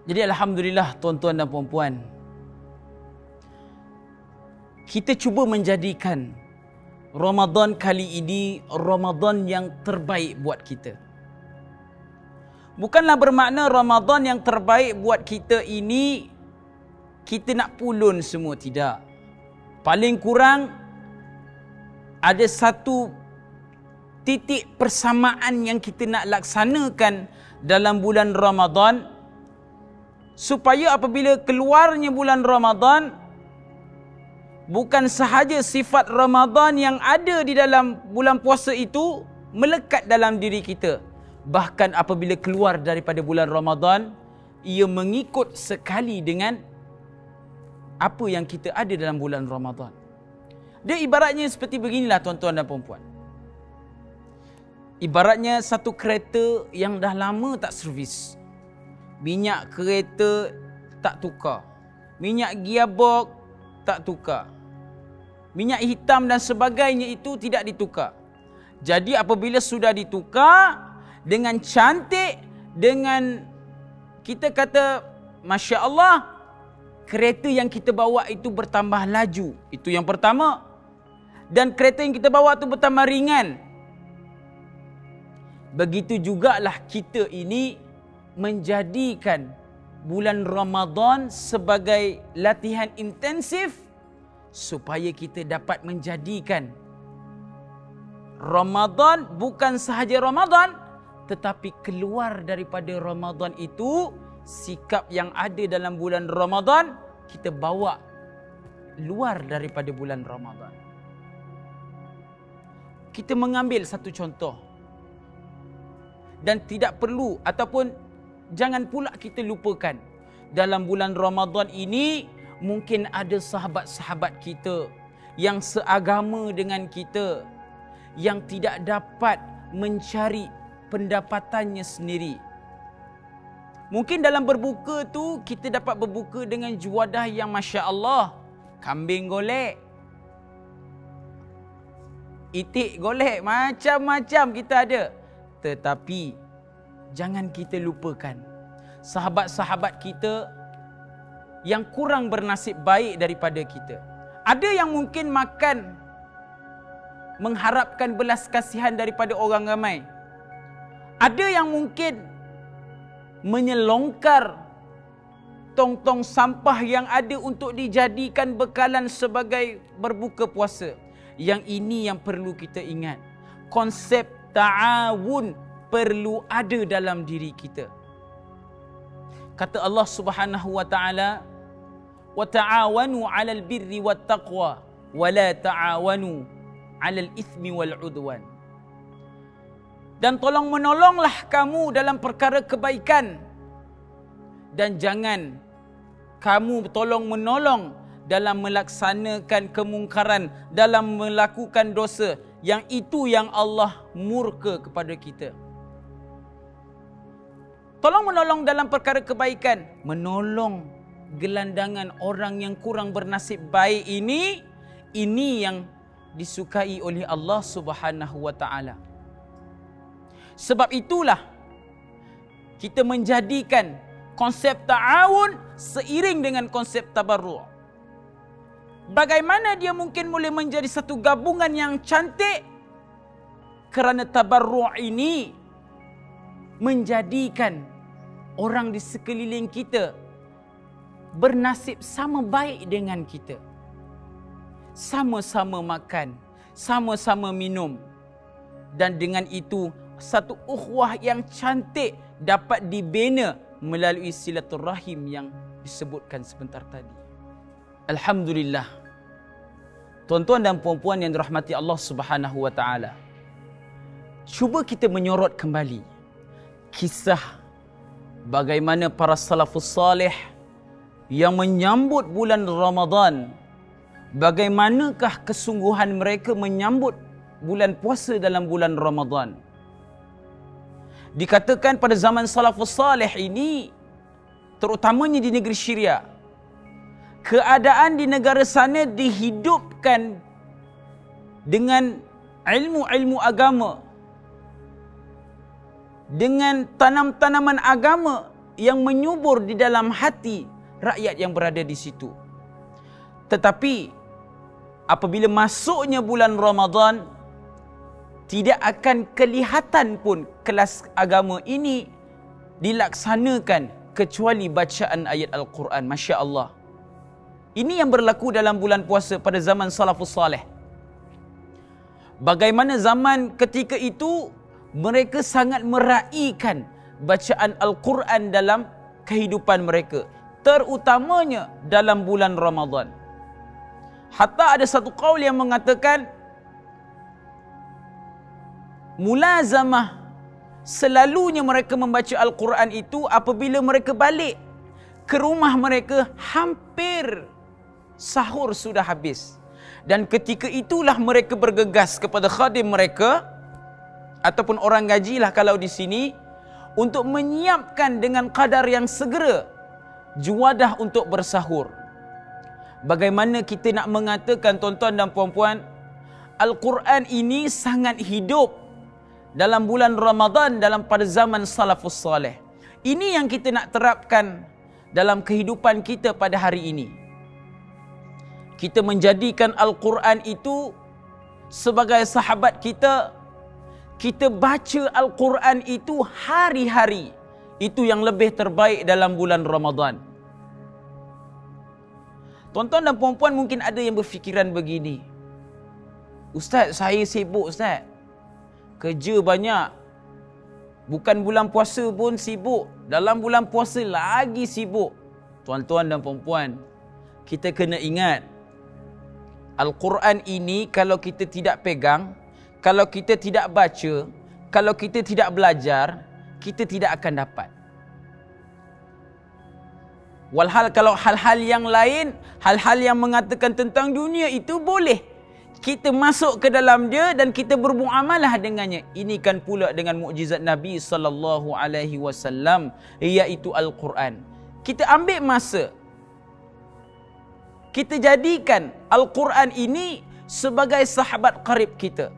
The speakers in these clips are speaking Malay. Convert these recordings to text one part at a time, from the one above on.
Jadi alhamdulillah tuan-tuan dan puan-puan, kita cuba menjadikan Ramadan kali ini Ramadan yang terbaik buat kita. Bukanlah bermakna Ramadan yang terbaik buat kita ini kita nak pulun semua, tidak. Paling kurang ada satu titik persamaan yang kita nak laksanakan dalam bulan Ramadan, supaya apabila keluarnya bulan Ramadan, bukan sahaja sifat Ramadan yang ada di dalam bulan puasa itu melekat dalam diri kita, bahkan apabila keluar daripada bulan Ramadan, ia mengikut sekali dengan apa yang kita ada dalam bulan Ramadan. Dia ibaratnya seperti beginilah tuan-tuan dan puan-puan. Ibaratnya satu kereta yang dah lama tak servis. Minyak kereta tak tukar. Minyak gearbox tak tukar. Minyak hitam dan sebagainya itu tidak ditukar. Jadi apabila sudah ditukar dengan cantik, dengan kita kata Masya Allah, kereta yang kita bawa itu bertambah laju. Itu yang pertama. Dan kereta yang kita bawa itu bertambah ringan. Begitu jugalah kita ini menjadikan bulan Ramadan sebagai latihan intensif supaya kita dapat menjadikan Ramadan bukan sahaja Ramadan, tetapi keluar daripada Ramadan itu, sikap yang ada dalam bulan Ramadan kita bawa luar daripada bulan Ramadan. Kita mengambil satu contoh, dan tidak perlu ataupun jangan pula kita lupakan, dalam bulan Ramadan ini mungkin ada sahabat-sahabat kita yang seagama dengan kita yang tidak dapat mencari pendapatannya sendiri. Mungkin dalam berbuka tu kita dapat berbuka dengan juadah yang Masya Allah, kambing golek, itik golek, macam-macam kita ada. Tetapi jangan kita lupakan sahabat-sahabat kita yang kurang bernasib baik daripada kita. Ada yang mungkin makan mengharapkan belas kasihan daripada orang ramai. Ada yang mungkin menyelongkar tong-tong sampah yang ada untuk dijadikan bekalan sebagai berbuka puasa. Yang ini yang perlu kita ingat. Konsep ta'awun perlu ada dalam diri kita. Kata Allah Subhanahu wa taala, "Wa ta'awanu 'alal birri wat taqwa wa la ta'awanu 'alal itsmi wal 'udwan." Dan tolong menolonglah kamu dalam perkara kebaikan, dan jangan kamu tolong menolong dalam melaksanakan kemungkaran, dalam melakukan dosa, yang itu yang Allah murka kepada kita. Tolong menolong dalam perkara kebaikan, menolong gelandangan orang yang kurang bernasib baik ini yang disukai oleh Allah Subhanahu wa taala. Sebab itulah kita menjadikan konsep ta'awun seiring dengan konsep tabarru'. Bagaimana dia mungkin boleh menjadi satu gabungan yang cantik? Kerana tabarru' ini menjadikan orang di sekeliling kita bernasib sama baik dengan kita. Sama-sama makan, sama-sama minum. Dan dengan itu satu ukhuwah yang cantik dapat dibina melalui silaturahim yang disebutkan sebentar tadi. Alhamdulillah. Tuan-tuan dan puan-puan yang dirahmati Allah Subhanahu wa taala. Cuba kita menyorot kembali kisah bagaimana para salafus salih yang menyambut bulan Ramadan. Bagaimanakah kesungguhan mereka menyambut bulan puasa dalam bulan Ramadan? Dikatakan pada zaman salafus salih ini, terutamanya di negeri Syria, keadaan di negara sana dihidupkan dengan ilmu-ilmu agama, dengan tanam-tanaman agama yang menyubur di dalam hati rakyat yang berada di situ. Tetapi apabila masuknya bulan Ramadan, tidak akan kelihatan pun kelas agama ini dilaksanakan kecuali bacaan ayat Al-Quran. Masya Allah. Ini yang berlaku dalam bulan puasa pada zaman salafus salih. Bagaimana zaman ketika itu mereka sangat meraihkan bacaan Al-Quran dalam kehidupan mereka, terutamanya dalam bulan Ramadan. Hatta ada satu qaul yang mengatakan mulazamah, selalunya mereka membaca Al-Quran itu apabila mereka balik ke rumah mereka hampir sahur sudah habis. Dan ketika itulah mereka bergegas kepada khadim mereka ataupun orang gajilah kalau di sini, untuk menyiapkan dengan kadar yang segera juadah untuk bersahur. Bagaimana kita nak mengatakan, tuan-tuan dan puan-puan, Al-Quran ini sangat hidup dalam bulan Ramadan pada zaman salafus salih. Ini yang kita nak terapkan dalam kehidupan kita pada hari ini. Kita menjadikan Al-Quran itu sebagai sahabat kita. Kita baca Al-Quran itu hari-hari. Itu yang lebih terbaik dalam bulan Ramadan. Tuan-tuan dan puan-puan mungkin ada yang berfikiran begini, Ustaz, saya sibuk Ustaz, kerja banyak, bukan bulan puasa pun sibuk, dalam bulan puasa lagi sibuk. Tuan-tuan dan puan-puan, kita kena ingat, Al-Quran ini kalau kita tidak pegang, kalau kita tidak baca, kalau kita tidak belajar, kita tidak akan dapat. Walhal kalau hal-hal yang lain, hal-hal yang mengatakan tentang dunia itu boleh kita masuk ke dalam dia dan kita bermuamalah dengannya. Ini kan pula dengan mukjizat Nabi SAW, iaitu Al-Quran. Kita ambil masa, kita jadikan Al-Quran ini sebagai sahabat karib kita.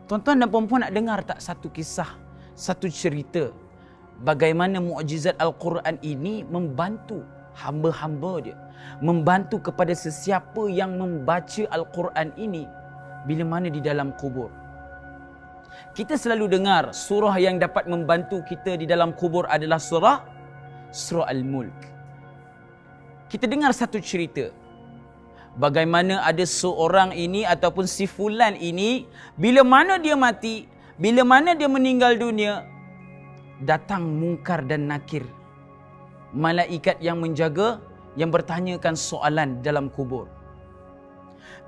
Tuan-tuan dan puan-puan nak dengar tak satu kisah, satu cerita bagaimana mukjizat Al-Quran ini membantu hamba-hamba dia, membantu kepada sesiapa yang membaca Al-Quran ini bila mana di dalam kubur. Kita selalu dengar surah yang dapat membantu kita di dalam kubur adalah surah Al-Mulk. Kita dengar satu cerita bagaimana ada seorang ini ataupun si fulan ini, bila mana dia mati, bila mana dia meninggal dunia, datang Munkar dan Nakir, malaikat yang menjaga, yang bertanyakan soalan dalam kubur.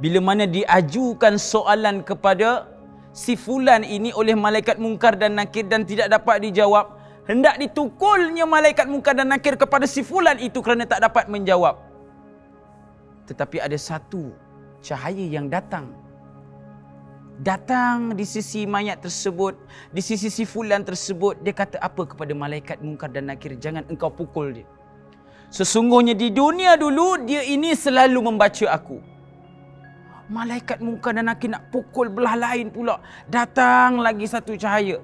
Bila mana diajukan soalan kepada si fulan ini oleh malaikat Munkar dan Nakir dan tidak dapat dijawab, hendak ditukulnya malaikat Munkar dan Nakir kepada si fulan itu kerana tak dapat menjawab. Tetapi ada satu cahaya yang datang di sisi mayat tersebut, di sisi si fulan tersebut. Dia kata apa kepada malaikat Munkar dan Nakir? Jangan engkau pukul dia. Sesungguhnya di dunia dulu dia ini selalu membaca aku. Malaikat Munkar dan Nakir nak pukul belah lain pula. Datang lagi satu cahaya.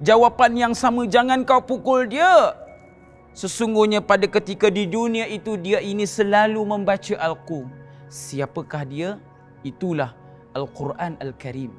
Jawapan yang sama, jangan kau pukul dia. Sesungguhnya pada ketika di dunia itu dia ini selalu membaca Al-Quran. Siapakah dia? Itulah Al-Quran Al-Karim.